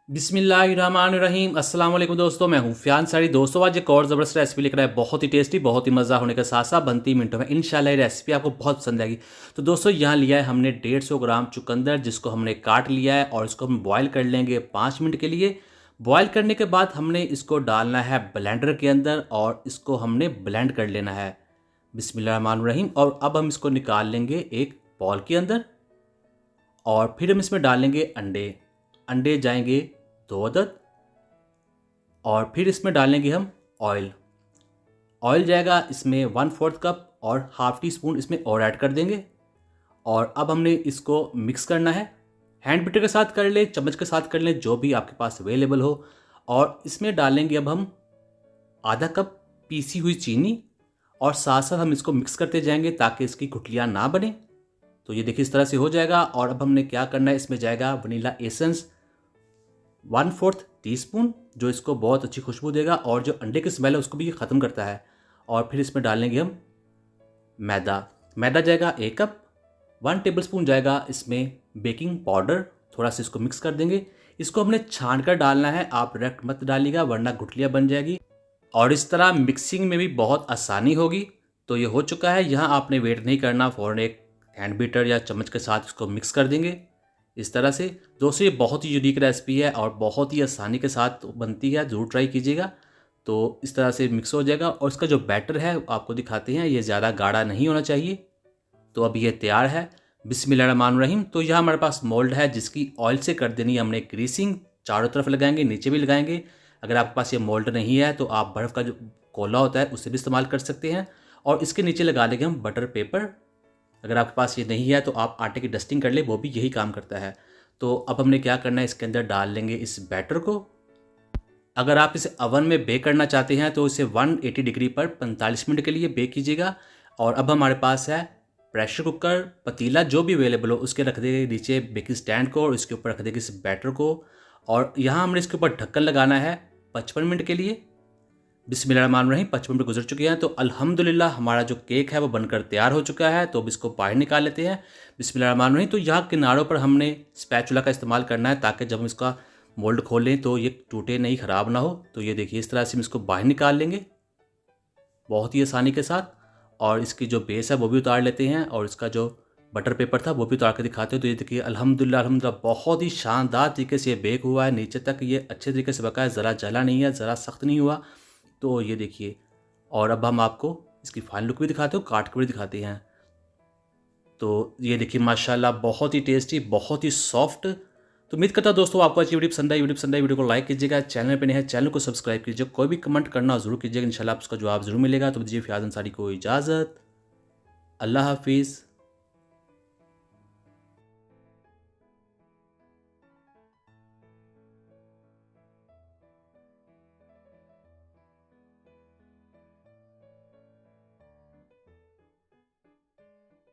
बिस्मिल्लाहिर्रहमानिर्रहीम। अस्सलाम वालेकुम दोस्तों, मैं हूँ फ़ियाज़ अंसारी। दोस्तों आज एक और ज़बरदस्त रेसिपी लेकर आया, बहुत ही टेस्टी, बहुत ही मज़ा होने के साथ साथ बनती मिनटों में। इंशाल्लाह ये रेसिपी आपको बहुत पसंद आएगी। तो दोस्तों यहाँ लिया है हमने 150 ग्राम चुकंदर, जिसको हमने काट लिया है और इसको हम बॉयल कर लेंगे 5 मिनट के लिए। बॉयल करने के बाद हमने इसको डालना है ब्लेंडर के अंदर और इसको हमने ब्लेंड कर लेना है। बिस्मिल्लाहिर्रहमानिर्रहीम। और अब हम इसको निकाल लेंगे एक बॉल के अंदर और फिर हम इसमें डालेंगे अंडे। अंडे जाएंगे 2 अदद और फिर इसमें डालेंगे हम ऑयल। ऑयल जाएगा इसमें 1/4 कप और हाफ टी स्पून इसमें और ऐड कर देंगे। और अब हमने इसको मिक्स करना है। हैंड बीटर के साथ कर लें, चम्मच के साथ कर लें, जो भी आपके पास अवेलेबल हो। और इसमें डालेंगे अब हम आधा कप पीसी हुई चीनी और साथ साथ हम इसको मिक्स करते जाएंगे ताकि इसकी गुठलियाँ ना बने। तो ये देखिए इस तरह से हो जाएगा। और अब हमने क्या करना है, इसमें जाएगा वनीला एसेंस 1/4 टीस्पून, जो इसको बहुत अच्छी खुशबू देगा और जो अंडे की स्मेल है उसको भी ख़त्म करता है। और फिर इसमें डालेंगे हम मैदा। मैदा जाएगा 1 कप। 1 टेबलस्पून जाएगा इसमें बेकिंग पाउडर। थोड़ा सा इसको मिक्स कर देंगे। इसको हमने छान कर डालना है, आप डायरेक्ट मत डालिएगा वरना गुठलियाँ बन जाएगी। और इस तरह मिक्सिंग में भी बहुत आसानी होगी। तो ये हो चुका है। यहाँ आपने वेट नहीं करना, फ़ौरन एक हैंड बीटर या चम्मच के साथ इसको मिक्स कर देंगे इस तरह से। दोस्तों ये बहुत ही यूनिक रेसिपी है और बहुत ही आसानी के साथ बनती है, ज़रूर ट्राई कीजिएगा। तो इस तरह से मिक्स हो जाएगा और इसका जो बैटर है आपको दिखाते हैं, ये ज़्यादा गाढ़ा नहीं होना चाहिए। तो अब ये तैयार है। बिस्मिल्लाहिर्रहमानिर्रहीम। तो यहाँ हमारे पास मोल्ड है जिसकी ऑयल से कर देनी है हमने ग्रीसिंग। चारों तरफ लगाएंगे, नीचे भी लगाएंगे। अगर आपके पास ये मोल्ड नहीं है तो आप बर्फ़ का जो कोला होता है उससे भी इस्तेमाल कर सकते हैं। और इसके नीचे लगा देंगे हम बटर पेपर। अगर आपके पास ये नहीं है तो आप आटे की डस्टिंग कर ले, वो भी यही काम करता है। तो अब हमने क्या करना है, इसके अंदर डाल लेंगे इस बैटर को। अगर आप इसे अवन में बेक करना चाहते हैं तो इसे 180 डिग्री पर 45 मिनट के लिए बेक कीजिएगा। और अब हमारे पास है प्रेशर कुकर, पतीला जो भी अवेलेबल हो उसके रख देंगे नीचे बेकिंग स्टैंड को और इसके ऊपर रख देंगे इस बैटर को। और यहाँ हमने इसके ऊपर ढक्कन लगाना है 55 मिनट के लिए। बिस्मिल्लाहिर्रहमानिर्रहीम। 55 मिनट गुजर चुके हैं तो अल्हम्दुलिल्लाह हमारा जो केक है वो बनकर तैयार हो चुका है। तो अब इसको बाहर निकाल लेते हैं। बिस्मिल्लाहिर्रहमानिर्रहीम। तो यहाँ किनारों पर हमने स्पैचुला का इस्तेमाल करना है ताकि जब हम इसका मोल्ड खोलें तो ये टूटे नहीं, ख़राब ना हो। तो ये देखिए इस तरह से हम इसको बाहर निकाल लेंगे बहुत ही आसानी के साथ। और इसकी जो बेस है वो भी उतार लेते हैं और इसका जो बटर पेपर था वो भी उतार कर दिखाते हैं। तो ये देखिए अल्हम्दुलिल्लाह बहुत ही शानदार तरीके से ये बेक हुआ है। नीचे तक ये अच्छे तरीके से पका है, ज़रा जला नहीं है, ज़रा सख्त नहीं हुआ। तो ये देखिए। और अब हम आपको इसकी फाइनल लुक भी दिखाते हो, काट के भी दिखाते हैं। तो ये देखिए माशाल्लाह बहुत ही टेस्टी, बहुत ही सॉफ्ट। तो उम्मीद करता हूँ दोस्तों आपको अच्छी वीडियो पसंद आई। वीडियो को लाइक कीजिएगा, चैनल पे नए हैं चैनल को सब्सक्राइब कीजिए। कोई भी कमेंट करना जरूर कीजिएगा, इंशाल्लाह आपका जवाब जरूर मिलेगा। तो दीजिए फ़ियाज़ अंसारी को इजाज़त। अल्लाह हाफिज़।